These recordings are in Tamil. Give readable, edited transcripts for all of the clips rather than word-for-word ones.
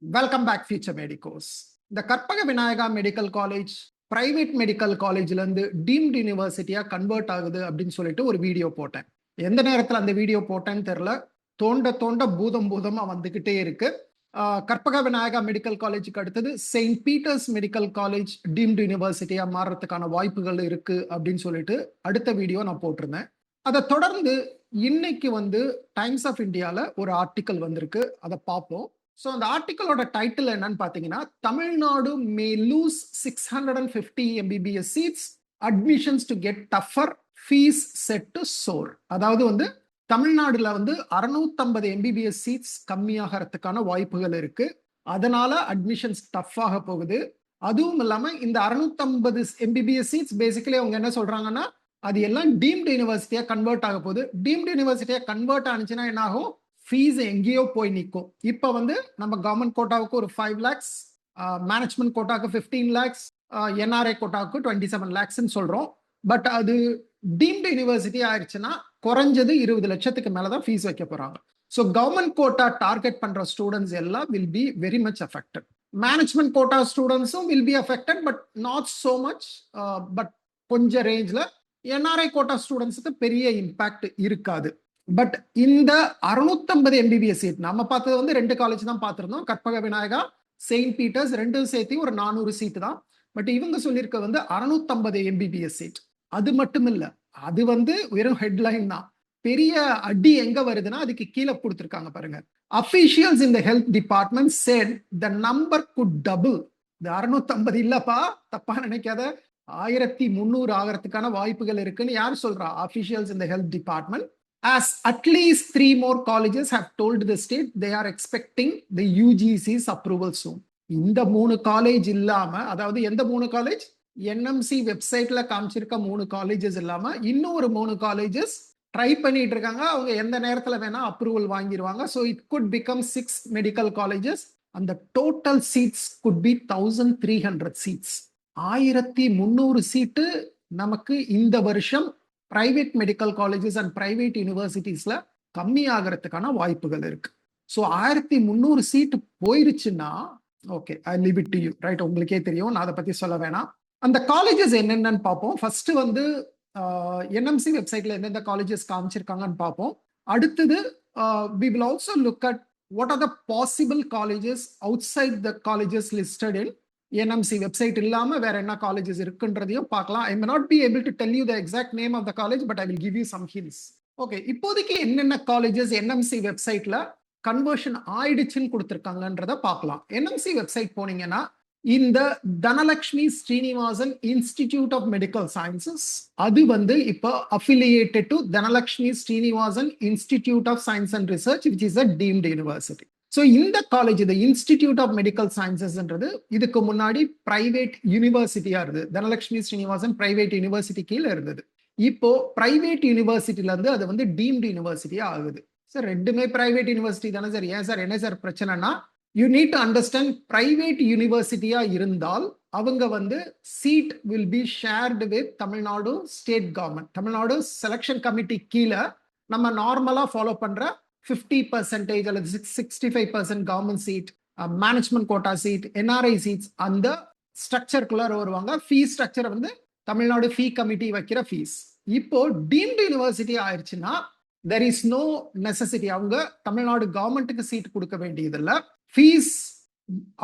Welcome back future medicos. இந்த Karpaga Vinayaga medical college private medical காலேஜ்ல இருந்து டீம்டு யூனிவர்சிட்டியா கன்வெர்ட் ஆகுது அப்படின்னு சொல்லிட்டு ஒரு வீடியோ போட்டேன். எந்த நேரத்தில் அந்த வீடியோ போட்டேன்னு தெரியல. தோண்ட தோண்ட பூதம் பூதமா வந்துகிட்டே இருக்கு. கற்பக விநாயகா மெடிக்கல் காலேஜுக்கு அடுத்தது Saint Peter's medical college deemed யூனிவர்சிட்டியா மாறுறதுக்கான வாய்ப்புகள் இருக்கு அப்படின்னு சொல்லிட்டு அடுத்த வீடியோ நான் போட்டிருந்தேன். அதை தொடர்ந்து இன்னைக்கு டைம்ஸ் ஆஃப் இந்தியால ஒரு ஆர்டிக்கல் வந்திருக்கு, அதை பார்ப்போம். ஸோ அந்த ஆர்டிக்கலோட டைட்டில் என்னன்னு பார்த்தீங்கன்னா, Tamil Nadu may lose 650 MBBS seats, admissions to get tougher, fees set to soar. அதாவது தமிழ்நாடுல 650 எம்பிபிஎஸ் சீட்ஸ் கம்மியாகிறதுக்கான வாய்ப்புகள் இருக்கு. அதனால அட்மிஷன்ஸ் டஃப் ஆக போகுது. அதுவும் இல்லாம இந்த 650 எம்பிபிஎஸ் சீட்ஸ் பேசிக்கலி அவங்க என்ன சொல்றாங்கன்னா, அது எல்லாம் டீம்டு யூனிவர்சிட்டியா கன்வெர்ட் ஆக போகுது. டீம்டு யூனிவர்சிட்டியா கன்வெர்ட் ஆனிச்சுன்னா என்ன ஆகும்? ஃபீஸ் எங்கேயோ போய் நிற்கும். இப்போ நம்ம கவர்மெண்ட் கோட்டாவுக்கு ஒரு 5 lakhs, மேனேஜ்மெண்ட் கோட்டாவுக்கு 15 lakhs, என்ஆர்ஐ கோட்டாவுக்கு 27 lakhs சொல்றோம். பட் அது டீம்டு யூனிவர்சிட்டி ஆயிடுச்சுன்னா குறைஞ்சது 20 லட்சத்துக்கு மேலதான் ஃபீஸ் வைக்க போறாங்க. ஸோ கவர்மெண்ட் கோட்டா டார்கெட் பண்ற ஸ்டூடெண்ட்ஸ் எல்லாம் will be very much affected. Management quota ஸ்டூடெண்ட்ஸும் will be affected, but not so much. But கொஞ்சம் ரேஞ்ச்ல என்ஆர்ஐ கோட்டா ஸ்டூடெண்ட்ஸுக்கு பெரிய இம்பாக்ட் இருக்காது. பட் இந்த 650 எம்பிபிஎஸ் சீட் நம்ம பார்த்தது 2 காலேஜ் தான் பார்த்திருந்தோம், கற்பக விநாயகா, செயின்ட் பீட்டர்ஸ், ரெண்டும் சேர்த்து ஒரு 400 சீட் தான். பட் இவங்க சொல்லியிருக்க 650 எம்பிபிஎஸ் சீட். அது மட்டும் இல்ல, அது வெறும் ஹெட்லைன் தான். பெரிய அடி எங்க வருதுன்னா அதுக்கு கீழே கொடுத்திருக்காங்க பாருங்க. Officials in the health department set the number good double. இந்த 650 இல்லப்பா, தப்பா நினைக்காத, 1300 ஆகிறதுக்கான வாய்ப்புகள் இருக்குன்னு யார் சொல்றா? Officials in the health department. As at least 3 more colleges have told the state they are expecting the UGC's approval soon. இந்த 3 காலேஜ் இல்லாம, அதாவது எந்த 3 காலேஜ்? என்எம்சி வெப்சைட்ல காமிச்சிருக்க 3 காலேஜஸ் இல்லாம இன்னும் ஒரு 3 காலேஜஸ் ட்ரை பண்ணிட்டு இருக்காங்க. அவங்க எந்த நேரத்துல வேணா அப்ரூவல் வாங்கிடுவாங்க. So it could become 6 medical colleges. அந்த total seats could be 1300 seats. 1300 seat நமக்கு இந்த வருஷம் private medical colleges and private யூனிவர்சிட்டிஸ்ல கம்மி ஆகிறதுக்கான வாய்ப்புகள் இருக்கு. ஸோ 1300 சீட் போயிருச்சுன்னா okay, I leave it to you, right? உங்களுக்கே தெரியும், நான் அதை பத்தி சொல்ல வேணாம். அந்த காலேஜஸ் என்னென்னு பார்ப்போம். ஃபர்ஸ்ட் என்எம்சி வெப்சைட்ல எந்தெந்த காலேஜஸ் காமிச்சிருக்காங்கன்னு பார்ப்போம். அடுத்தது we will also look at what are the possible colleges outside the colleges listed in NMC website இல்லாம வேற என்ன காலேஜஸ் இருக்குன்றதையும் பார்க்கலாம். I may not be able to tell you the exact name of the college, but I will give you some hints. Okay, இப்போதைக்கு என்னென்ன காலேஜஸ் என்எம்சி வெப்சைட்ல கன்வர்ஷன் ஆயிடுச்சுன்னு கொடுத்துருக்காங்கன்றத பார்க்கலாம். என்எம்சி வெப்சைட் போனீங்கன்னா இந்த Dhanalakshmi Srinivasan institute of medical sciences, அது இப்போ affiliated to Dhanalakshmi Srinivasan institute of science and research, which is a deemed university. So இந்த காலேஜ், இந்த இன்ஸ்டிடியூட் ஆஃப் மெடிக்கல் சயின்சஸ்ன்றது இதுக்கு முன்னாடி பிரைவேட் யூனிவர்சிட்டியா இருந்தது. தனலட்சுமி ஸ்ரீனிவாசன் பிரைவேட் யூனிவர்சிட்டி கீழே இருந்தது. இப்போ பிரைவேட் யூனிவர்சிட்டில இருந்து அது டீம்டு யூனிவர்சிட்டியா ஆகுது. சார் ரெண்டுமே பிரைவேட் யூனிவர்சிட்டி தானே சார், ஏன் சார் என்ன சார் பிரச்சனைனா, you need to understand, private யூனிவர்சிட்டியா இருந்தால் அவங்க seat will be shared with Tamil Nadu state government. Tamil Nadu selection committee கீழே நம்ம நார்மலா ஃபாலோ பண்ற 50% அல்லது 65% government seat, management quota seat, NRI seats, அந்த ஸ்ட்ரக்சருக்குள்ளார வருவாங்க. Fees structure Tamil Nadu fee committee வைக்கிற ஃபீஸ். இப்போ டீம்டு யூனிவர்சிட்டி ஆயிடுச்சுன்னா there is no necessity, அவங்க தமிழ்நாடு கவர்மெண்ட்டுக்கு சீட் கொடுக்க வேண்டியதில்லை. ஃபீஸ்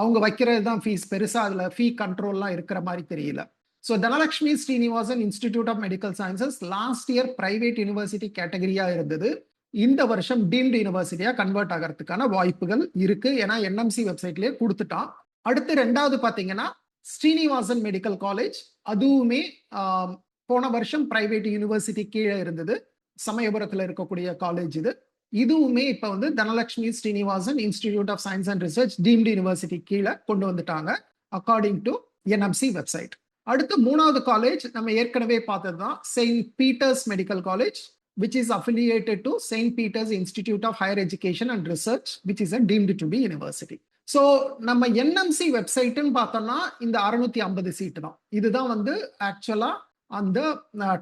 அவங்க வைக்கிறது தான் ஃபீஸ், பெருசா அதுல ஃபீ கண்ட்ரோல்லாம் இருக்கிற மாதிரி தெரியல. So Dhanalakshmi Srinivasan institute of medical sciences last year private university கேட்டகரியா இருந்தது. இந்த வருஷம் டீம்டு யூனிவர்சிட்டியா கன்வெர்ட் ஆகிறதுக்கான வாய்ப்புகள் இருக்கு. ஏன்னா என்எம்சி வெப்சைட்லயே கொடுத்துட்டான். அடுத்து ரெண்டாவது பாத்தீங்கன்னா ஸ்ரீனிவாசன் மெடிக்கல் காலேஜ், அதுவுமே போன வருஷம் பிரைவேட் யூனிவர்சிட்டி கீழே இருந்தது. சமயபுரத்தில் இருக்கக்கூடிய காலேஜ் இது. இதுவுமே இப்ப Dhanalakshmi Srinivasan institute of science and research deemed university கீழே கொண்டு வந்துட்டாங்க அக்கார்டிங் டு என்எம்சி வெப்சைட். அடுத்து மூணாவது காலேஜ் நம்ம ஏற்கனவே பார்த்தது தான், saint Peter's medical college, which is affiliated to St. Peter's Institute of Higher Education and Research, which is a deemed to be university. So நம்ம என்எம்சி வெப்சைட்னு பார்த்தோம்னா இந்த 650 சீட் தான். இதுதான் ஆக்சுவலா அந்த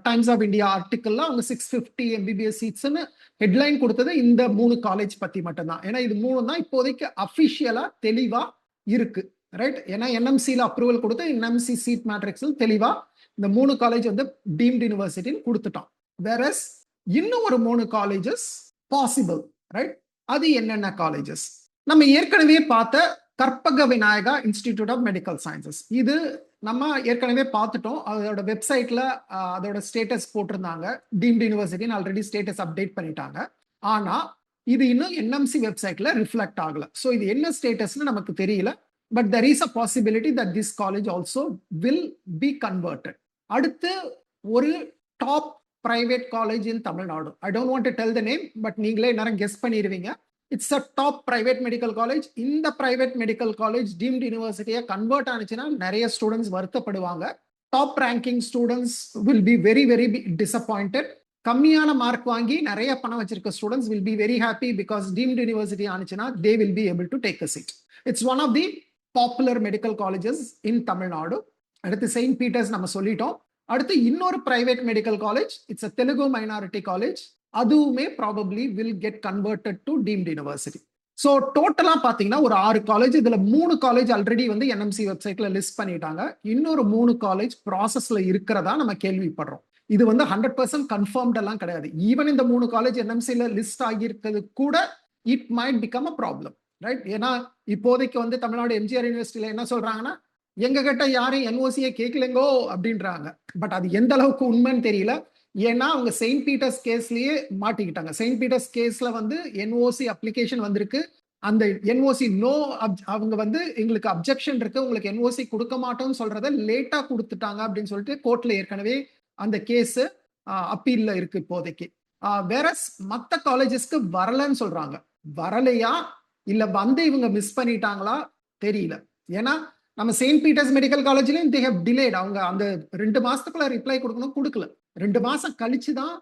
டைம்ஸ் ஆஃப் இந்தியா ஆர்டிக்கல்ல அவங்க 650 MBBS சீட்ஸ்னு ஹெட்லைன் கொடுத்தது இந்த 3 காலேஜ் பத்தி மட்டும்தான். ஏன்னா இது 3 தான் இப்போதைக்கு அபிஷியலா தெளிவா இருக்கு, ரைட்? ஏன்னா என்எம்சில அப்ரூவல் கொடுத்து என்எம்சி சீட் மேட்ரிக்ஸில் தெளிவா இந்த 3 காலேஜ் வந்து டீம்டு யூனிவர்சிட்டின்னு கொடுத்துட்டோம். வேறஸ் இன்னும் ஒரு 3 காலேஜஸ் பாசிபிள், ரைட்? அது என்னென்ன காலேஜஸ்? நம்ம ஏற்கனவே பார்த்த Karpaga Vinayaga institute of medical sciences, இது நம்ம ஏற்கனவே பார்த்துட்டோம். அதோட வெப்சைட்ல அதோட ஸ்டேட்டஸ் போட்டிருந்தாங்க. டீம்டு யூனிவர்சிட்டின்னு ஆல்ரெடி ஸ்டேட்டஸ் அப்டேட் பண்ணிட்டாங்க. ஆனா இது இன்னும் என்எம்சி வெப்சைட்ல ரிஃப்ளெக்ட் ஆகல. ஸோ இது என்ன ஸ்டேட்டஸ்னு நமக்கு தெரியல. But there is a possibility that this college also will be converted. அடுத்து ஒரு top private college in Tamil Nadu. I don't want to tell the name, but நீங்களே நேரம் கெஸ் பண்ணிடுவீங்க. It's a top private medical college. இந்த பிரைவேட் மெடிக்கல் காலேஜ் டீம்டு யூனிவர்சிட்டியா கன்வெர்ட் ஆனிச்சுன்னா நிறைய ஸ்டூடெண்ட்ஸ் வருத்தப்படுவாங்க. Top ranking students will be very very disappointed. கம்மியான மார்க் வாங்கி நிறைய பணம் வச்சிருக்க students will be very happy because deemed university ஆனிச்சுன்னா they will be able to take a seat. It's one of the popular medical colleges in Tamil Nadu. அடுத்து செயின்ட் பீட்டர்ஸ் நம்ம சொல்லிட்டோம். அடுத்து இன்னொரு private medical college, it's a Telugu minority college. அதுவுமே probably will get converted to deemed university. So டோட்டலா பாத்தீங்கன்னா ஒரு 6 காலேஜ். இதுல 3 காலேஜ் ஆல்ரெடி வந்து என்எம்சி வெப்சைட்ல லிஸ்ட் பண்ணிட்டாங்க. இன்னொரு 3 காலேஜ் ப்ராசஸ்ல இருக்கிறதா நம்ம கேள்விப்படுறோம். இது வந்து 100% கன்ஃபர்ம்ட் எல்லாம் கிடையாது. ஈவன் இந்த 3 காலேஜ் என்எம்சில லிஸ்ட் ஆகியிருக்கிறது கூட it might become a problem, right? ஏன்னா இப்போதைக்கு வந்து தமிழ்நாடு எம்ஜிஆர் யூனிவர்சிட்டியில என்ன சொல்றாங்கன்னா, எங்க கிட்ட யாரும் என்ஓசியை கேட்கலங்கோ அப்படின்றாங்க. பட் அது எந்த அளவுக்கு உண்மைன்னு தெரியல. ஏன்னா அவங்க செயின்ட் பீட்டர்ஸ் கேஸ்லயே மாட்டிக்கிட்டாங்க. செயின்ட் பீட்டர்ஸ் கேஸ்ல வந்து என்ஓசி அப்ளிகேஷன் வந்திருக்கு. அந்த என்ஓசி நோ, அவங்க வந்து எங்களுக்கு அப்ஜெக்ஷன் இருக்கு, உங்களுக்கு என்ஓசி கொடுக்க மாட்டோம்னு சொல்றத லேட்டா கொடுத்துட்டாங்க அப்படின்னு சொல்லிட்டு கோர்ட்ல ஏற்கனவே அந்த கேஸ் அப்பீல்ல இருக்கு இப்போதைக்கு. வேற மத்த காலேஜஸ்க்கு வரலன்னு சொல்றாங்க. வரலையா இல்ல வந்து இவங்க மிஸ் பண்ணிட்டாங்களா தெரியல. ஏன்னா நம்ம செயின்ட் பீட்டர்ஸ் மெடிக்கல் காலேஜ்லயும் தே ஹேவ் டிலேட். அவங்க அந்த 2 மாசத்துக்குள்ள ரிப்ளை கொடுக்கணும், கொடுக்கல. 2 மாசம் கழிச்சு தான்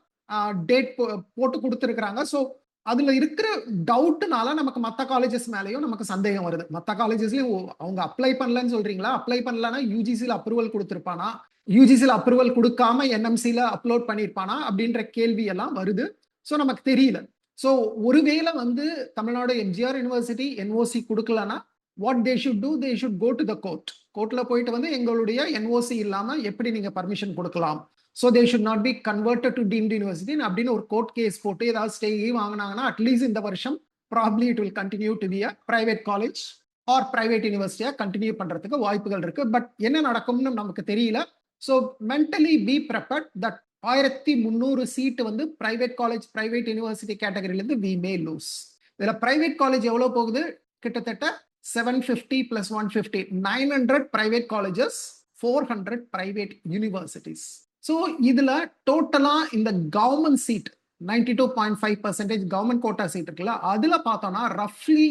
டேட் போட்டு கொடுத்துருக்காங்க. ஸோ அதுல இருக்கிற டவுட்னால நமக்கு மற்ற காலேஜஸ் மேலேயும் நமக்கு சந்தேகம் வருது. மற்ற காலேஜஸ்லயும் அவங்க அப்ளை பண்ணலன்னு சொல்றீங்களா? அப்ளை பண்ணலன்னா யூஜிசியில் அப்ரூவல் கொடுத்துருப்பானா, யூஜிசியில் அப்ரூவல் கொடுக்காம என்எம்சில அப்லோட் பண்ணியிருப்பானா அப்படின்ற கேள்வி எல்லாம் வருது. ஸோ நமக்கு தெரியல. ஸோ ஒருவேளை வந்து தமிழ்நாடு எம்ஜிஆர் யூனிவர்சிட்டி என்ஓசி கொடுக்கலன்னா what they should do, they should go to the court. கோர்ட்ல போயிட்டு வந்து எங்களுடைய என்ஓசி இல்லாம எப்படி நீங்க பர்மிஷன் கொடுக்கலாம், so they should not be converted to deemed university அப்படின்னு ஒரு கோர்ட் கேஸ் போட்டு ஏதாவது ஸ்டே வாங்கினாங்கன்னா அட்லீஸ்ட் இந்த வருஷம் probably it will continue to be a private college or private university continue பண்றதுக்கு வாய்ப்புகள் இருக்கு. பட் என்ன நடக்கும்னு நமக்கு தெரியல. So mentally be prepared that 1300 seat வந்து பிரைவேட் காலேஜ் பிரைவேட் யூனிவர்சிட்டி கேட்டகரியில இருந்து we may lose. இதுல பிரைவேட் காலேஜ் எவ்வளவு போகுது? கிட்டத்தட்ட 750 plus 150, 900 private colleges, 400 private universities. So இதுல டோட்டலா இந்த government seat 92.5% government quota seat இருக்குல்ல, அதுல பார்த்தோம்னா ரஃப்லி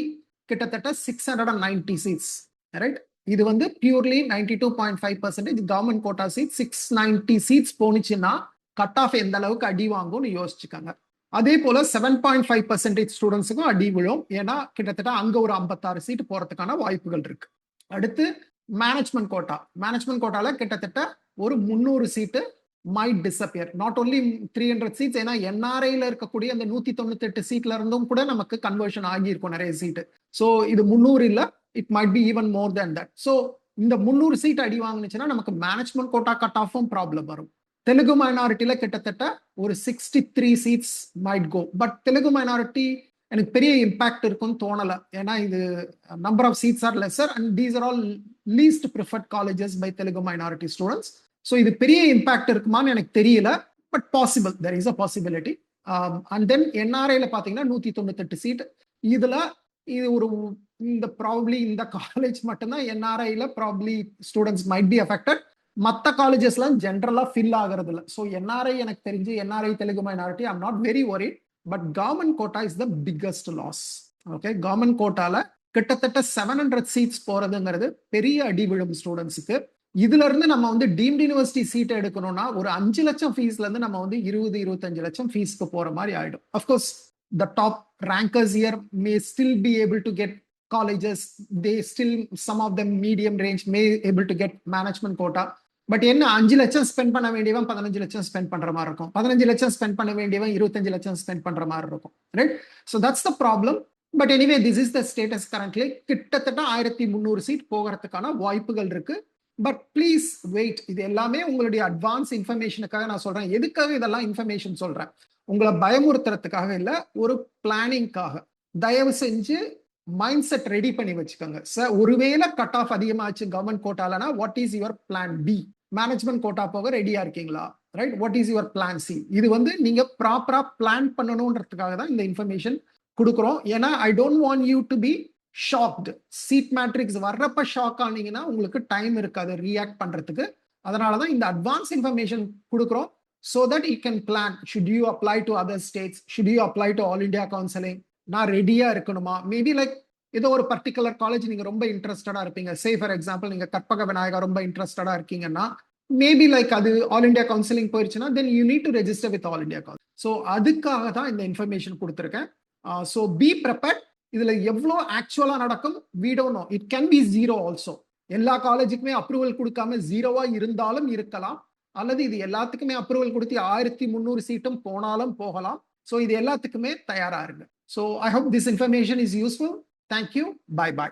கிட்டத்தட்ட 690 சீட்ஸ், ரைட்? இது வந்து purely 92.5% government quota seat. 690 seats போனுச்சுன்னா கட் ஆஃப் எந்த அளவுக்கு அடி வாங்கும்னு யோசிச்சுக்காங்க. அதே போல 7.5% ஸ்டூடெண்ட்ஸுக்கும் அடி விழும். ஏன்னா கிட்டத்தட்ட அங்க ஒரு 56 சீட் போறதுக்கான வாய்ப்புகள் இருக்கு. அடுத்து மேனேஜ்மெண்ட் கோட்டா. மேனேஜ்மெண்ட் கோட்டால கிட்டத்தட்ட ஒரு 300 சீட்டு might disappear. not only 300 seats, ஏன்னா என்ஆர்ஐல இருக்கக்கூடிய அந்த 198 சீட்ல இருந்தும் கூட நமக்கு கன்வர்ஷன் ஆகியிருக்கும் நிறைய சீட்டு. ஸோ இது 300 இல்ல, it might be even more than that. So இந்த 300 சீட் அடி வாங்கினுச்சுன்னா நமக்கு மேனேஜ்மெண்ட் கோட்டா கட் ஆஃபும் ப்ராப்ளம் வரும். தெலுங்கு மைனாரிட்டியில கிட்டத்தட்ட ஒரு 63 seats might go. But Telugu minority எனக்கு பெரிய இம்பாக்ட் இருக்கும்னு தோணல. ஏன்னா இது number of seats are lesser and these are all least preferred colleges by Telugu minority students. So இது பெரிய இம்பாக்ட் இருக்குமான்னு எனக்கு தெரியல. But possible, there is a possibility. And then என்ஆர்ஐல பாத்தீங்கன்னா 198 சீட். இதுல இது ஒரு இந்த ப்ராபப்ளி இந்த காலேஜ் மட்டும்தான் என்ஆர்ஐல probably students might be affected. மற்ற காலேஜஸ்லாம் ஜென்ரலா ஃபில் ஆகிறது இல்லை. ஸோ என்ஆர்ஐ எனக்கு தெரிஞ்சு NRI Telugu minority I'm not very worried. But government quota is the biggest loss. Okay, government கோட்டால கிட்டத்தட்ட 700 சீட்ஸ் போறதுங்கிறது பெரிய அடி விழும் ஸ்டூடெண்ட்ஸுக்கு. இதுல இருந்து நம்ம வந்து டீம்டு யூனிவர்சிட்டி சீட் எடுக்கணும்னா ஒரு 5 லட்சம் ஃபீஸ்ல இருந்து நம்ம வந்து 20-25 லட்சம் ஃபீஸ்க்கு போற மாதிரி ஆயிடும். Of course the top rankers here may still be able to get colleges. They still, some of them medium range may able to get management quota. But என்ன 5 லட்சம் ஸ்பெண்ட் பண்ண வேண்டியவன் 15 லட்சம் ஸ்பெண்ட் பண்ற மாதிரி இருக்கும், 15 லட்சம் ஸ்பெண்ட் பண்ண வேண்டியவன் 25 லட்சம் ஸ்பெண்ட் பண்ற மாதிரி இருக்கும், right? So that's the problem. But anyway this is the status currently. கிட்டத்தட்ட 1300 சீட் போகிறதுக்கான வாய்ப்புகள் இருக்கு. But please wait. இது எல்லாமே உங்களுடைய அட்வான்ஸ் இன்ஃபர்மேஷனுக்காக நான் சொல்றேன். எதுக்காக இதெல்லாம் இன்ஃபர்மேஷன் சொல்றேன்? உங்களை பயமுறுத்துறதுக்காக இல்ல, ஒரு பிளானிங்காக. தயவு செஞ்சு மைண்ட் செட் ரெடி பண்ணி வச்சுக்கோங்க. சார் ஒருவேளை கட் ஆஃப் அதிகமாச்சு கவர்மெண்ட் கோட்டாலனா what is your plan B? Management quota போக ரெடியா இருக்கீங்களா? Right? What is your plan C? இது வந்து நீங்க ப்ராப்பரா பிளான் பண்ணணும்ன்றதுக்காக தான் இந்த இன்ஃபர்மேஷன் கொடுக்குறோம். ஏன்னா I don't want you to be shocked. Seat matrix வர்றப்ப ஷாக் ஆனீங்கன்னா உங்களுக்கு டைம் இருக்காது ரியாக்ட் பண்றதுக்கு. அதனால தான் இந்த அட்வான்ஸ் இன்ஃபர்மேஷன் கொடுக்குறோம். So that you can plan, should you apply to other states, should you apply to all India counseling, நான் ரெடியா இருக்கணுமா? மேபி லைக் ஏதோ ஒரு பர்டிகுலர் காலேஜ் நீங்க ரொம்ப இன்ட்ரெஸ்டடா இருப்பீங்க. சே ஃபார் எக்ஸாம்பிள் நீங்க கற்பக விநாயகா ரொம்ப இன்ட்ரெஸ்டடா இருக்கீங்கன்னா மேபி லைக் அது ஆல் இந்தியா கவுன்சிலிங் போயிருச்சுன்னா then you need to register with all India council. So அதுக்காக தான் இந்த இன்ஃபர்மேஷன் கொடுத்துருக்கேன். So be prepared. இதுல எவ்வளோ ஆக்சுவலா நடக்கும் we don't know. It can be zero also. எல்லா காலேஜுக்குமே அப்ரூவல் கொடுக்காம ஜீரோவா இருந்தாலும் இருக்கலாம், அல்லது இது எல்லாத்துக்குமே அப்ரூவல் கொடுத்து 1300 சீட்டும் போனாலும் போகலாம். ஸோ இது எல்லாத்துக்குமே தயாரா இருங்க. So I hope this information is useful. Thank you. Bye bye.